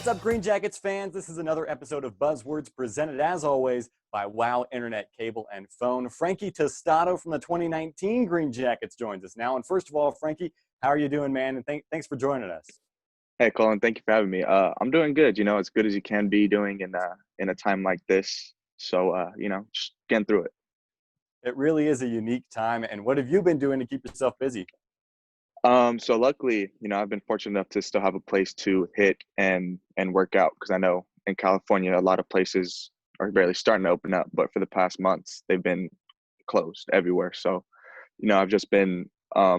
What's up, Green Jackets fans? This is another episode of Buzzwords presented, as always, by WOW Internet, Cable, and Phone. Frankie Tostado from the 2019 Green Jackets joins us now. And first of all, Frankie, how are you doing, man? And thanks for joining us. Hey, Cullen, thank you for having me. I'm doing good, as good as you can be doing in a time like this. So, just getting through it. It really is a unique time. And what have you been doing to keep yourself busy? So luckily, I've been fortunate enough to still have a place to hit and work out because I know in California, a lot of places are barely starting to open up, but for the past months, they've been closed everywhere. So, I've just been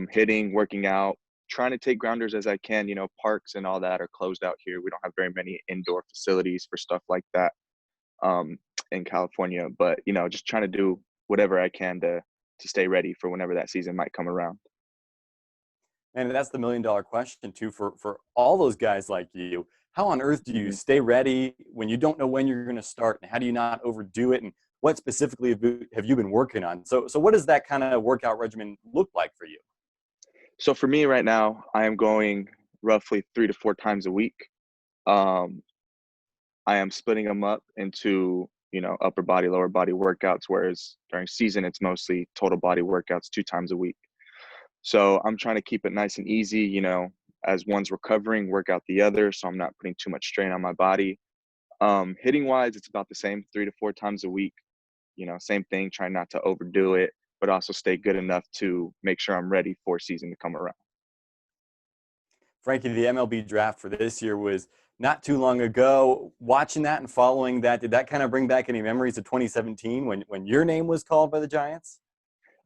hitting, working out, trying to take grounders as I can. Parks and all that are closed out here. We don't have very many indoor facilities for stuff like that in California, but, just trying to do whatever I can to stay ready for whenever that season might come around. And that's the million-dollar question, too, for all those guys like you. How on earth do you Mhm. stay ready when you don't know when you're going to start? And how do you not overdo it? And what specifically have you been working on? So what does that kind of workout regimen look like for you? So for me right now, I am going roughly 3 to 4 times a week. Um, I am splitting them up into, upper body, lower body workouts, whereas during season, it's mostly total body workouts 2 times a week. So I'm trying to keep it nice and easy, as one's recovering, work out the other. So I'm not putting too much strain on my body. Hitting wise, it's about the same 3 to 4 times a week. Same thing, trying not to overdo it, but also stay good enough to make sure I'm ready for season to come around. Frankie, the MLB draft for this year was not too long ago. Watching that and following that, did that kind of bring back any memories of 2017 when your name was called by the Giants?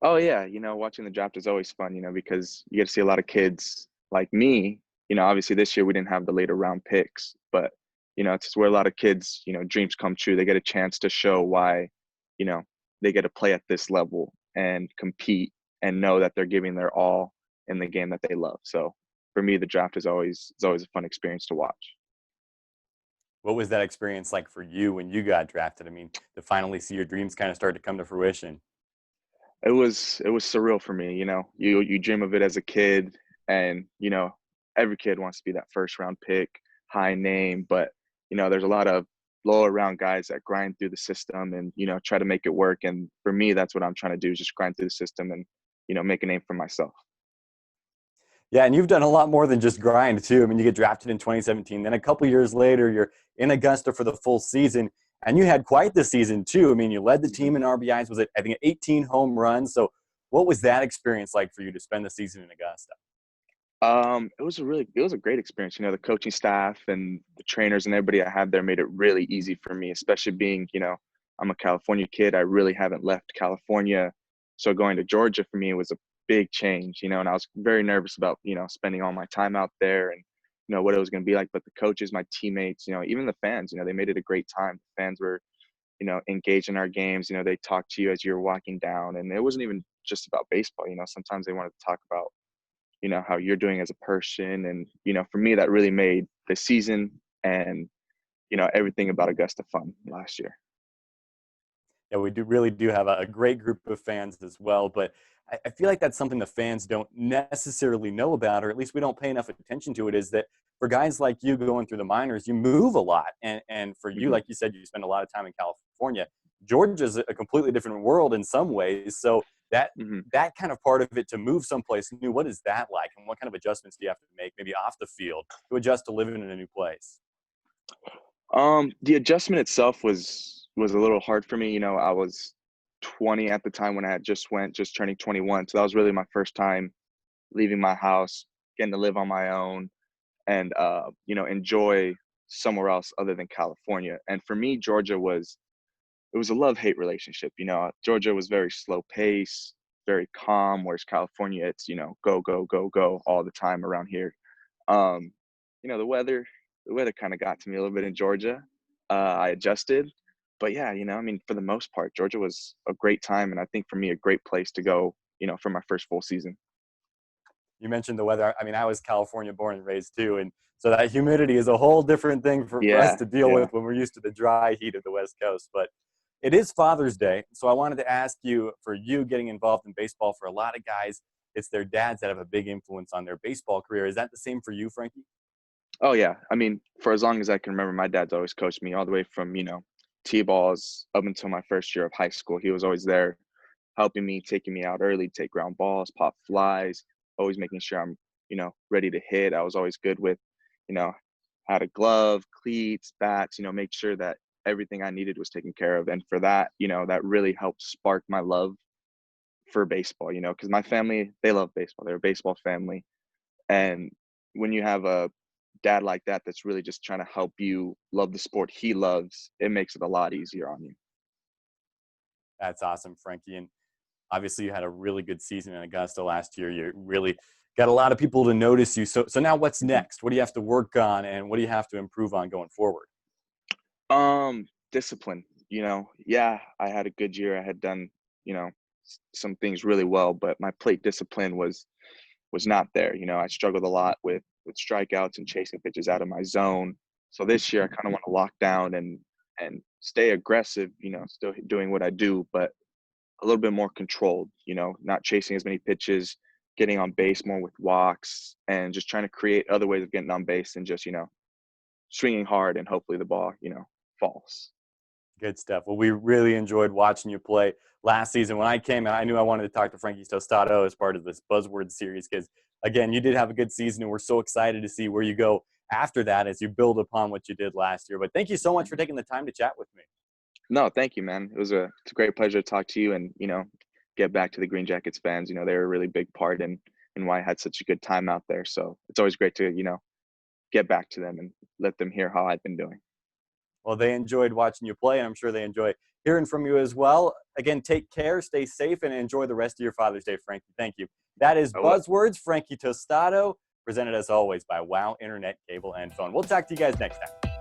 Oh yeah, watching the draft is always fun, because you get to see a lot of kids like me. Obviously this year we didn't have the later round picks, but it's just where a lot of kids, dreams come true. They get a chance to show why, you know, they get to play at this level and compete and know that they're giving their all in the game that they love. So for me, the draft is always a fun experience to watch. What was that experience like for you when you got drafted? I mean, to finally see your dreams kind of start to come to fruition. It was surreal for me. You dream of it as a kid, and every kid wants to be that first round pick, high name, but there's a lot of lower round guys that grind through the system and try to make it work. And for me, that's what I'm trying to do, is just grind through the system and make a name for myself. Yeah, and you've done a lot more than just grind too. I mean, you get drafted in 2017, then a couple years later, you're in Augusta for the full season, and you had quite the season too. I mean, you led the team in RBIs. Was it, I think, 18 home runs? So, what was that experience like for you to spend the season in Augusta? It was a great experience. The coaching staff and the trainers and everybody I had there made it really easy for me, especially being, I'm a California kid. I really haven't left California. So going to Georgia for me was a big change, and I was very nervous about, spending all my time out there and, what it was going to be like. But the coaches, my teammates, even the fans, they made it a great time. The fans were, engaged in our games. They talked to you as you're walking down, and it wasn't even just about baseball. Sometimes they wanted to talk about how you're doing as a person. And, for me, that really made the season and, everything about Augusta fun last year. Yeah, we really do have a great group of fans as well. But I feel like that's something the fans don't necessarily know about, or at least we don't pay enough attention to it, is that for guys like you going through the minors, you move a lot. And for you, Mhm. like you said, you spend a lot of time in California. Georgia's a completely different world in some ways. So that Mhm. that kind of part of it, to move someplace new, what is that like? And what kind of adjustments do you have to make, maybe off the field, to adjust to living in a new place? The adjustment itself was a little hard for me. I was 20 at the time when I had just turning 21. So that was really my first time leaving my house, getting to live on my own and, enjoy somewhere else other than California. And for me, it was a love-hate relationship. Georgia was very slow pace, very calm, whereas California, it's, go, go, go, go all the time around here. Um, the weather kind of got to me a little bit in Georgia. I adjusted, but yeah, I mean, for the most part, Georgia was a great time, and I think for me, a great place to go, for my first full season. You mentioned the weather. I mean, I was California born and raised too, and so that humidity is a whole different thing for us Yeah, to deal yeah. with when we're used to the dry heat of the West Coast. But it is Father's Day, so I wanted to ask you, for you getting involved in baseball, for a lot of guys, it's their dads that have a big influence on their baseball career. Is that the same for you, Frankie? Oh yeah. I mean, for as long as I can remember, my dad's always coached me all the way from, T-balls up until my first year of high school. He was always there helping me, taking me out early, take ground balls, pop flies, always making sure I'm, ready to hit. I was always good with, you know, had a glove, cleats, bats, make sure that everything I needed was taken care of. And for that, that really helped spark my love for baseball, because my family, they love baseball. They're a baseball family. And when you have a dad like that that's really just trying to help you love the sport he loves, it makes it a lot easier on you. That's awesome, Frankie. And obviously, you had a really good season in Augusta last year. You really got a lot of people to notice you. So now what's Mhm. next? What do you have to work on, and what do you have to improve on going forward? Discipline, yeah, I had a good year. I had done, some things really well, but my plate discipline was not there. I struggled a lot with strikeouts and chasing pitches out of my zone. So this year I kind of want to lock down and stay aggressive, still doing what I do, but a little bit more controlled, not chasing as many pitches, getting on base more with walks, and just trying to create other ways of getting on base and just, swinging hard and hopefully the ball, falls. Good stuff. Well, we really enjoyed watching you play last season. When I came, I knew I wanted to talk to Frankie Tostado as part of this Buzzword series because, again, you did have a good season, and we're so excited to see where you go after that as you build upon what you did last year. But thank you so much for taking the time to chat with me. No, thank you, man. It's a great pleasure to talk to you and, get back to the Green Jackets fans. They were a really big part in why I had such a good time out there. So it's always great to, get back to them and let them hear how I've been doing. Well, they enjoyed watching you play, and I'm sure they enjoy hearing from you as well. Again, take care, stay safe, and enjoy the rest of your Father's Day, Frankie. Thank you. That is I will. Buzzwords, Frankie Tostado, presented as always by Wow Internet, Cable, and Phone. We'll talk to you guys next time.